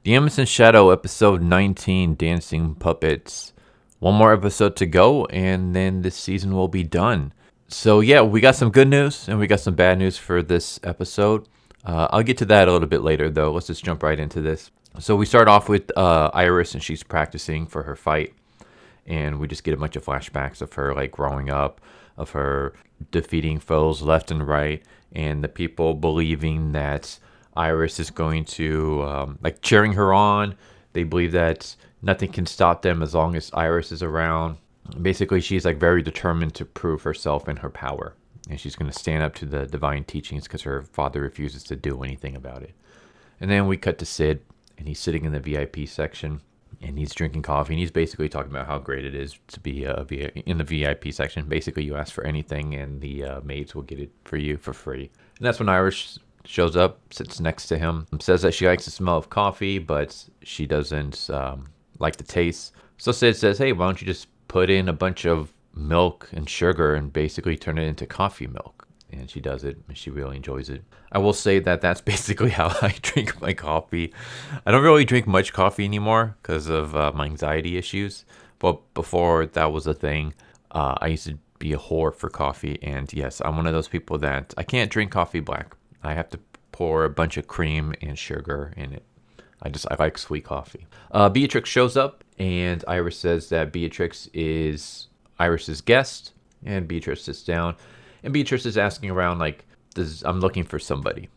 The Eminence Shadow, episode 19, Dancing Puppets. One more episode to go, and then this season will be done. So yeah, we got some good news, and we got some bad news for this episode. I'll get to that a little bit later, though. Let's just jump right into this. So we start off with Iris, and she's practicing for her fight. And we just get a bunch of flashbacks of her, like, growing up, of her defeating foes left and right, and the people believing that Iris is going to, cheering her on. They believe that nothing can stop them as long as Iris is around. Basically, she's, like, very determined to prove herself and her power. And she's going to stand up to the divine teachings because her father refuses to do anything about it. And then we cut to Cid, and he's sitting in the VIP section. And he's drinking coffee, and he's basically talking about how great it is to be in the VIP section. Basically, you ask for anything, and the maids will get it for you for free. And that's when Iris shows up, sits next to him, says that she likes the smell of coffee, but she doesn't like the taste. So Cid says, hey, why don't you just put in a bunch of milk and sugar and basically turn it into coffee milk? And she does it, and she really enjoys it. I will say that that's basically how I drink my coffee. I don't really drink much coffee anymore because of my anxiety issues. But before that was a thing, I used to be a whore for coffee. And yes, I'm one of those people that I can't drink coffee black. I have to pour a bunch of cream and sugar in it. I like sweet coffee. Beatrix shows up, and Iris says that Beatrix is Iris's guest. And Beatrix sits down. And Beatrice is asking around, like, I'm looking for somebody.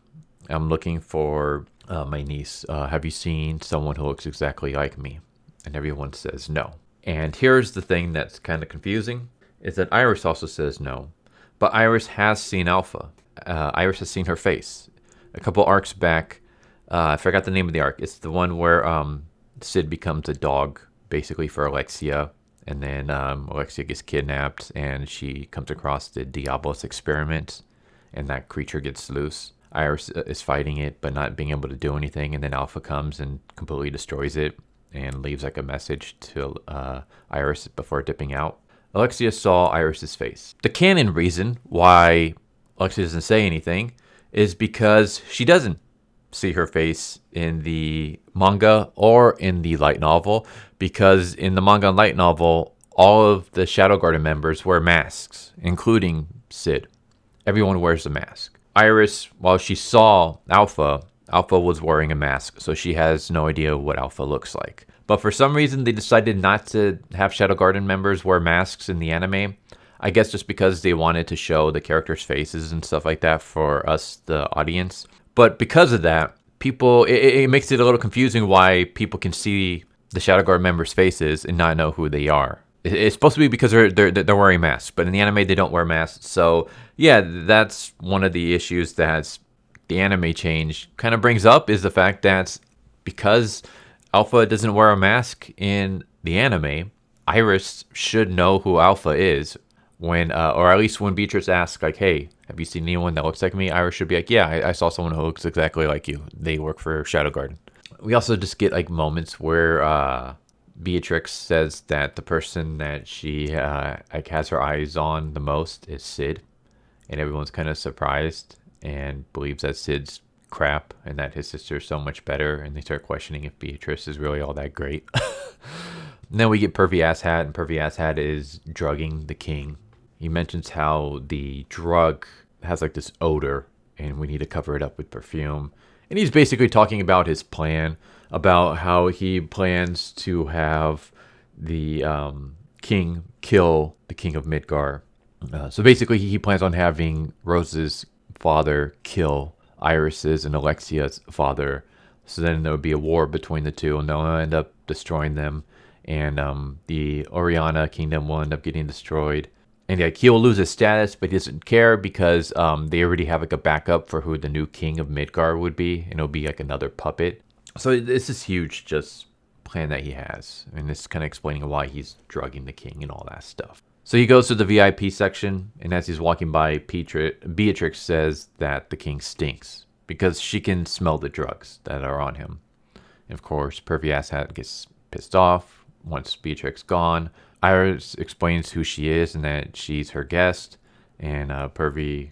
I'm looking for my niece. Have you seen someone who looks exactly like me? And everyone says no. And here's the thing that's kind of confusing, is that Iris also says no. But Iris has seen Alpha. Iris has seen her face. A couple arcs back, I forgot the name of the arc. It's the one where Cid becomes a dog, basically, for Alexia. And then Alexia gets kidnapped, and she comes across the Diabolos experiment, and that creature gets loose. Iris is fighting it, but not being able to do anything, and then Alpha comes and completely destroys it, and leaves like a message to Iris before dipping out. Alexia saw Iris's face. The canon reason why Alexia doesn't say anything is because she doesn't see her face in the manga or in the light novel, because in the manga and light novel, all of the Shadow Garden members wear masks, including Cid. Everyone wears a mask. Iris, while she saw Alpha was wearing a mask, so she has no idea what Alpha looks like. But for some reason, they decided not to have Shadow Garden members wear masks in the anime. I guess just because they wanted to show the characters' faces and stuff like that for us, the audience. But because of that, it makes it a little confusing why people can see the Shadow Guard members' faces and not know who they are. It's supposed to be because they're wearing masks, but in the anime they don't wear masks. So yeah, that's one of the issues that the anime change kind of brings up, is the fact that because Alpha doesn't wear a mask in the anime, Iris should know who Alpha is when, or at least when Beatrice asks, like, hey, have you seen anyone that looks like me? Iris should be like, yeah, I saw someone who looks exactly like you. They work for Shadow Garden. We also just get like moments where Beatrix says that the person that she has her eyes on the most is Cid, and everyone's kind of surprised and believes that Cid's crap and that his sister's so much better, and they start questioning if Beatrice is really all that great. And then we get Pervy Asshat, and Pervy Asshat is drugging the king. He mentions how the drug has like this odor, and we need to cover it up with perfume. And he's basically talking about his plan, about how he plans to have the king kill the king of Midgar. So basically, he plans on having Rose's father kill Iris's and Alexia's father. So then there would be a war between the two, and they'll end up destroying them. And the Oriana kingdom will end up getting destroyed. And like, he'll lose his status, but he doesn't care because they already have like a backup for who the new king of Midgar would be, and it'll be like another puppet. So this is huge, just plan that he has, and this is kind of explaining why he's drugging the king and all that stuff. So he goes to the VIP section, and as he's walking by, Beatrix says that the king stinks because she can smell the drugs that are on him. And of course, Pervy Asshat gets pissed off once Beatrix gone. Iris explains who she is and that she's her guest, and Pervy,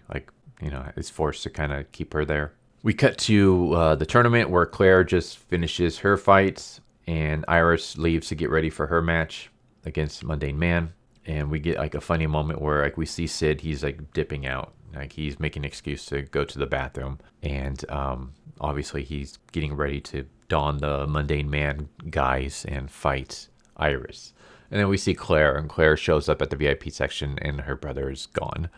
is forced to kind of keep her there. We cut to the tournament where Claire just finishes her fights and Iris leaves to get ready for her match against Mundane Mann. And we get like a funny moment where like we see Cid, he's like dipping out. Like he's making an excuse to go to the bathroom. And obviously he's getting ready to don the Mundane Mann guise and fight Iris. And then we see Claire, and Claire shows up at the VIP section and her brother is gone.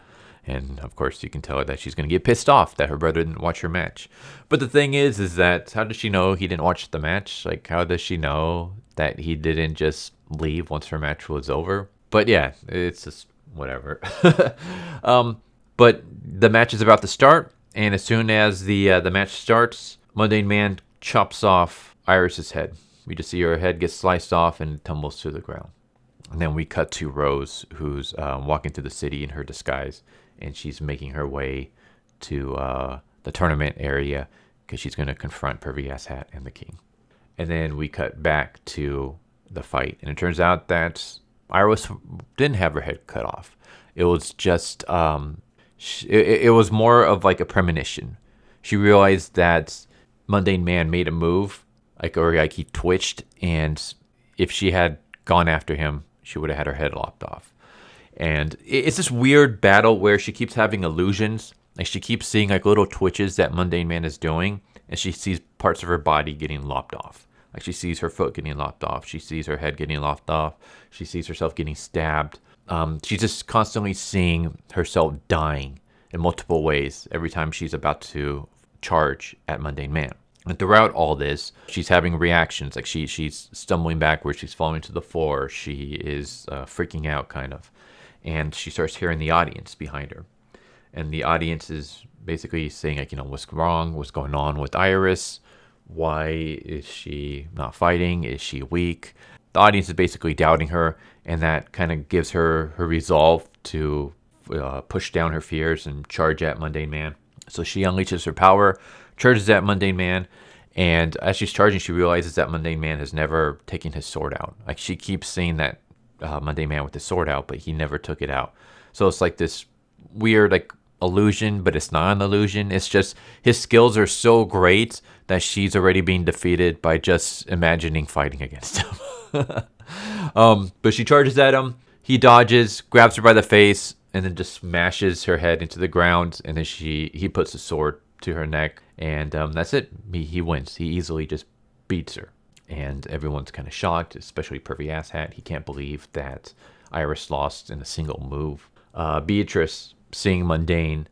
And of course, you can tell her that she's going to get pissed off that her brother didn't watch her match. But the thing is that how does she know he didn't watch the match? Like, how does she know that he didn't just leave once her match was over? But yeah, it's just whatever. But the match is about to start, and as soon as the match starts, Mundane Mann chops off Iris's head. We just see her head get sliced off and tumbles to the ground. And then we cut to Rose, who's walking through the city in her disguise. And she's making her way to the tournament area because she's going to confront Pervy Asshat and the king. And then we cut back to the fight. And it turns out that Iris didn't have her head cut off. It was just, it was more of like a premonition. She realized that Mundane Mann made a move, or he twitched. And if she had gone after him, she would have had her head lopped off. And it's this weird battle where she keeps having illusions. Like she keeps seeing like little twitches that Mundane Mann is doing. And she sees parts of her body getting lopped off. Like she sees her foot getting lopped off. She sees her head getting lopped off. She sees herself getting stabbed. She's just constantly seeing herself dying in multiple ways every time she's about to charge at Mundane Mann. And throughout all this, she's having reactions. Like she's stumbling backwards. She's falling to the floor. She is freaking out kind of. And she starts hearing the audience behind her. And the audience is basically saying, like, what's wrong? What's going on with Iris? Why is she not fighting? Is she weak? The audience is basically doubting her. And that kind of gives her resolve to push down her fears and charge at Mundane Mann. So she unleashes her power, charges at Mundane Mann. And as she's charging, she realizes that Mundane Mann has never taken his sword out. Like she keeps seeing that Mundane Mann with his sword out, but he never took it out. So it's like this weird like illusion, but it's not an illusion. It's just his skills are so great that she's already being defeated by just imagining fighting against him. But she charges at him. He dodges, grabs her by the face, and then just smashes her head into the ground. And then he puts the sword to her neck, and that's it. He wins. He easily just beats her. And everyone's kind of shocked, especially Pervy Asshat. He can't believe that Iris lost in a single move. Beatrix, seeing Mundane,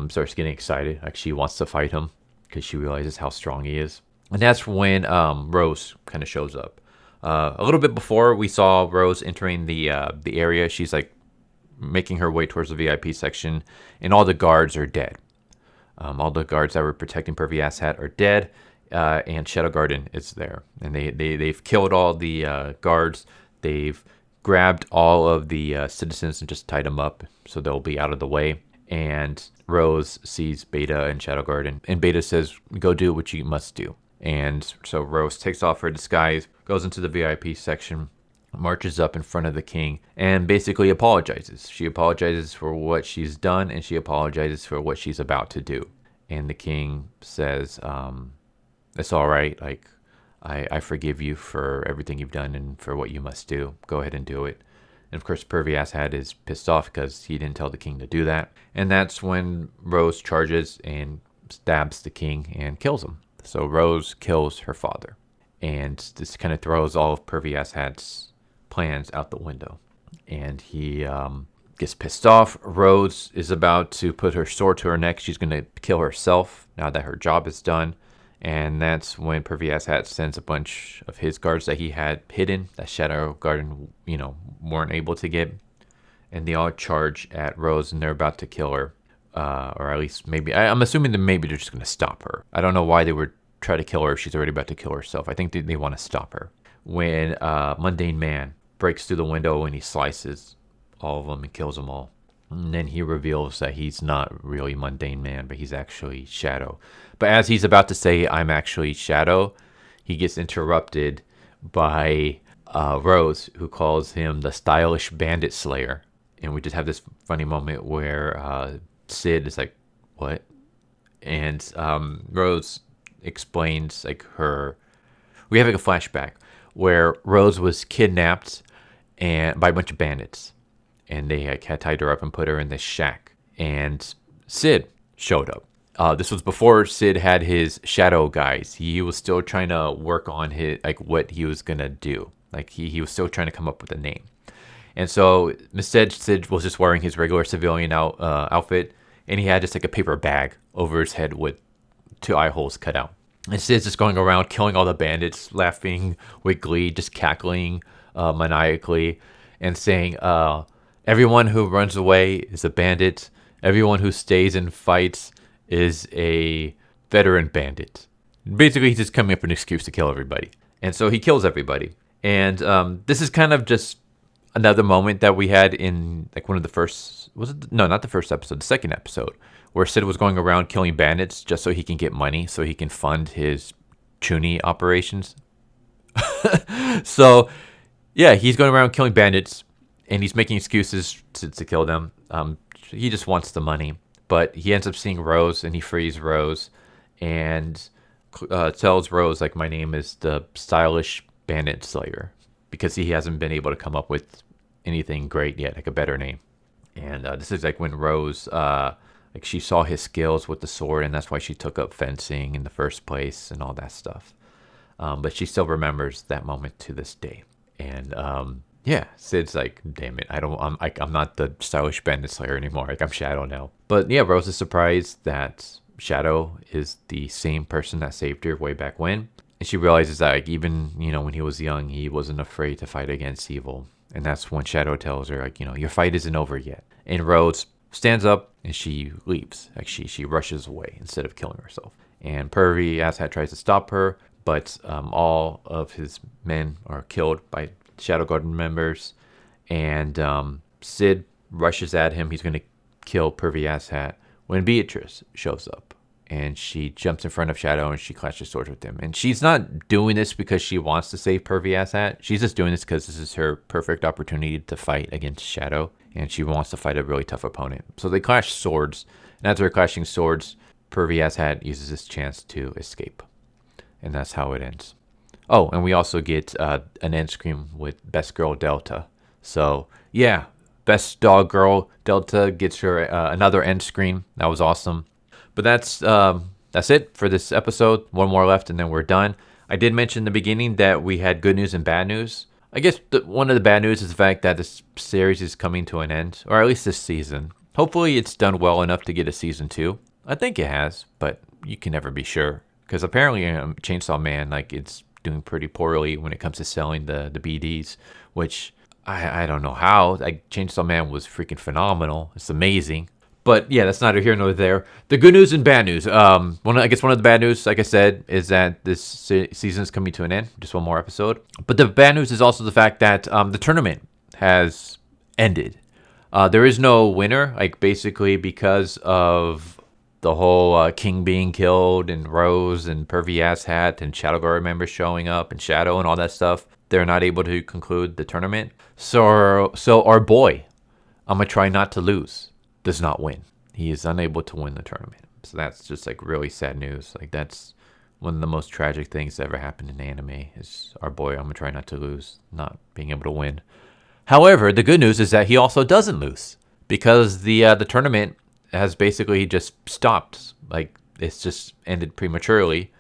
starts getting excited. Like she wants to fight him because she realizes how strong he is. And that's when Rose kind of shows up. A little bit before, we saw Rose entering the area. She's like making her way towards the VIP section, and all the guards are dead. All the guards that were protecting Pervy Asshat are dead. And Shadow Garden is there, and they've killed all the guards. They've grabbed all of the citizens and just tied them up so they'll be out of the way. And Rose sees Beta and Shadow Garden, and Beta says, "Go do what you must do." And so Rose takes off her disguise, goes into the VIP section, marches up in front of the king, and basically apologizes. She apologizes for what she's done, and she apologizes for what she's about to do. And the king says, "It's all right. Like, I forgive you for everything you've done and for what you must do. Go ahead and do it." And of course, Pervy Asshat is pissed off because he didn't tell the king to do that. And that's when Rose charges and stabs the king and kills him. So Rose kills her father. And this kind of throws all of Pervy Asshat's plans out the window. And he gets pissed off. Rose is about to put her sword to her neck. She's going to kill herself now that her job is done. And that's when Pervy Asshat sends a bunch of his guards that he had hidden, that Shadow Garden, weren't able to get. And they all charge at Rose, and they're about to kill her. Or at least maybe, I'm assuming that maybe they're just going to stop her. I don't know why they would try to kill her if she's already about to kill herself. I think they want to stop her. When Mundane Mann breaks through the window and he slices all of them and kills them all. And then he reveals that he's not really Mundane Mann, but he's actually Shadow. But as he's about to say, "I'm actually Shadow," he gets interrupted by Rose, who calls him the stylish bandit slayer. And we just have this funny moment where Cid is like, "What?" And Rose explains like her. We have like a flashback where Rose was kidnapped and by a bunch of bandits, and they like, had tied her up and put her in this shack. And Cid showed up. This was before Cid had his shadow guys. He was still trying to work on his like what he was gonna do. Like he was still trying to come up with a name. And so instead, Cid was just wearing his regular civilian outfit, and he had just like a paper bag over his head with 2 eye holes cut out. And Cid's just going around killing all the bandits, laughing with glee, just cackling maniacally, and saying, everyone who runs away is a bandit. Everyone who stays and fights is a veteran bandit. Basically, he's just coming up with an excuse to kill everybody. And so he kills everybody. And this is kind of just another moment that we had in like one of the first, was it? No, not the first episode, the second episode, where Cid was going around killing bandits just so he can get money, so he can fund his chuny operations. So, yeah, he's going around killing bandits, and he's making excuses to kill them. He just wants the money. But he ends up seeing Rose, and he frees Rose, and tells Rose, like, my name is the stylish bandit slayer, because he hasn't been able to come up with anything great yet, like a better name. And this is like when Rose, like she saw his skills with the sword, and that's why she took up fencing in the first place and all that stuff. But she still remembers that moment to this day. And yeah, Cid's like, damn it, I'm not the stylish bandit slayer anymore. Like I'm Shadow now. But yeah, Rose is surprised that Shadow is the same person that saved her way back when. And she realizes that like even, when he was young, he wasn't afraid to fight against evil. And that's when Shadow tells her, like, your fight isn't over yet. And Rose stands up and she leaves. Like she rushes away instead of killing herself. And Pervy Asshat tries to stop her, but all of his men are killed by Shadow Garden members. And Cid rushes at him. He's going to kill Pervy Asshat when Beatrix shows up. And she jumps in front of Shadow and she clashes swords with him. And she's not doing this because she wants to save Pervy Asshat. She's just doing this because this is her perfect opportunity to fight against Shadow. And she wants to fight a really tough opponent. So they clash swords. And as they're clashing swords, Pervy Asshat uses this chance to escape. And that's how it ends. Oh, and we also get an end screen with Best Girl Delta. So yeah, Best Dog Girl Delta gets her another end screen. That was awesome. But that's it for this episode. One more left, and then we're done. I did mention in the beginning that we had good news and bad news. I guess one of the bad news is the fact that this series is coming to an end, or at least this season. Hopefully it's done well enough to get a season 2. I think it has, but you can never be sure. Because apparently Chainsaw Man, like, it's doing pretty poorly when it comes to selling the BDs, which I don't know how. Like, Chainsaw Man was freaking phenomenal. It's amazing. But yeah, that's neither here nor there. The good news and bad news. One of the bad news, like I said, is that this season is coming to an end. Just one more episode. But the bad news is also the fact that the tournament has ended. There is no winner, like basically because of the whole King being killed and Rose and Pervy Asshat and Shadow Guard members showing up and Shadow and all that stuff. They're not able to conclude the tournament. So our boy, I'm gonna try not to lose, does not win. He is unable to win the tournament. So that's just like really sad news. Like that's one of the most tragic things that ever happened in anime is our boy, I'm gonna try not to lose, not being able to win. However, the good news is that he also doesn't lose because the tournament has basically just stopped. Like it's just ended prematurely.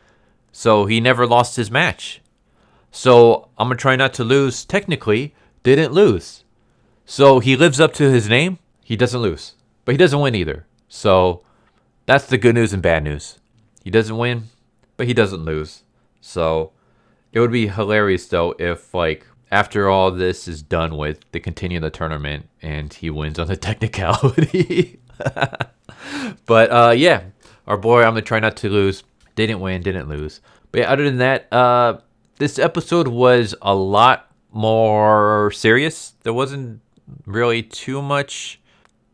So he never lost his match. So I'm gonna try not to lose technically didn't lose. So he lives up to his name. He doesn't lose. But he doesn't win either. So that's the good news and bad news. He doesn't win, but he doesn't lose. So it would be hilarious, though, if, like, after all this is done with, they continue the tournament and he wins on the technicality. But, yeah, our boy, I'm going to try not to lose. Didn't win, didn't lose. But yeah, other than that, this episode was a lot more serious. There wasn't really too much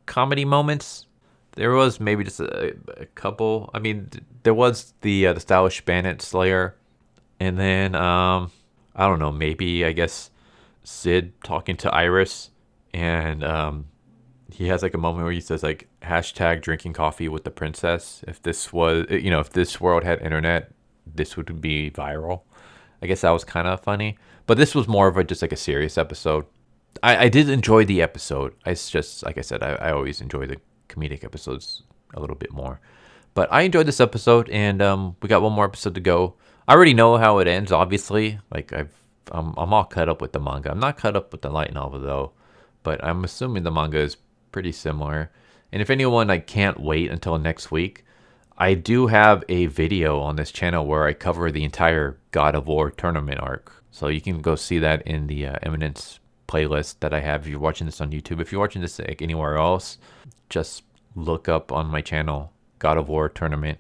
comedy moments. There was maybe just a couple. I mean, there was the stylish bandit slayer, and then I don't know, maybe I guess Cid talking to Iris and he has like a moment where he says like hashtag drinking coffee with the princess. If this was, if this world had internet, this would be viral. I guess that was kind of funny, but this was more of a just like a serious episode. I did enjoy the episode. It's just like I said, I always enjoy the comedic episodes a little bit more. But I enjoyed this episode, and we got one more episode to go. I already know how it ends, obviously. Like I'm all cut up with the manga. I'm not cut up with the light novel though, but I'm assuming the manga is pretty similar. And if anyone like can't wait until next week, I do have a video on this channel where I cover the entire God of War tournament arc. So you can go see that in the Eminence playlist that I have if you're watching this on YouTube. If you're watching this like anywhere else, just look up on my channel God of War tournament,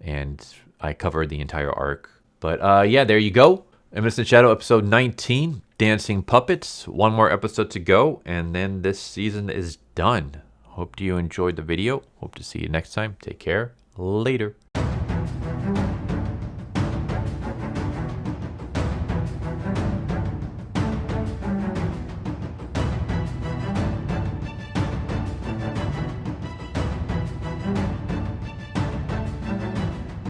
and I covered the entire arc. But yeah, there you go. Eminence in Shadow episode 19, Dancing Puppets. One more episode to go, and then this season is done. Hope you enjoyed the video. Hope to see you next time. Take care. Later.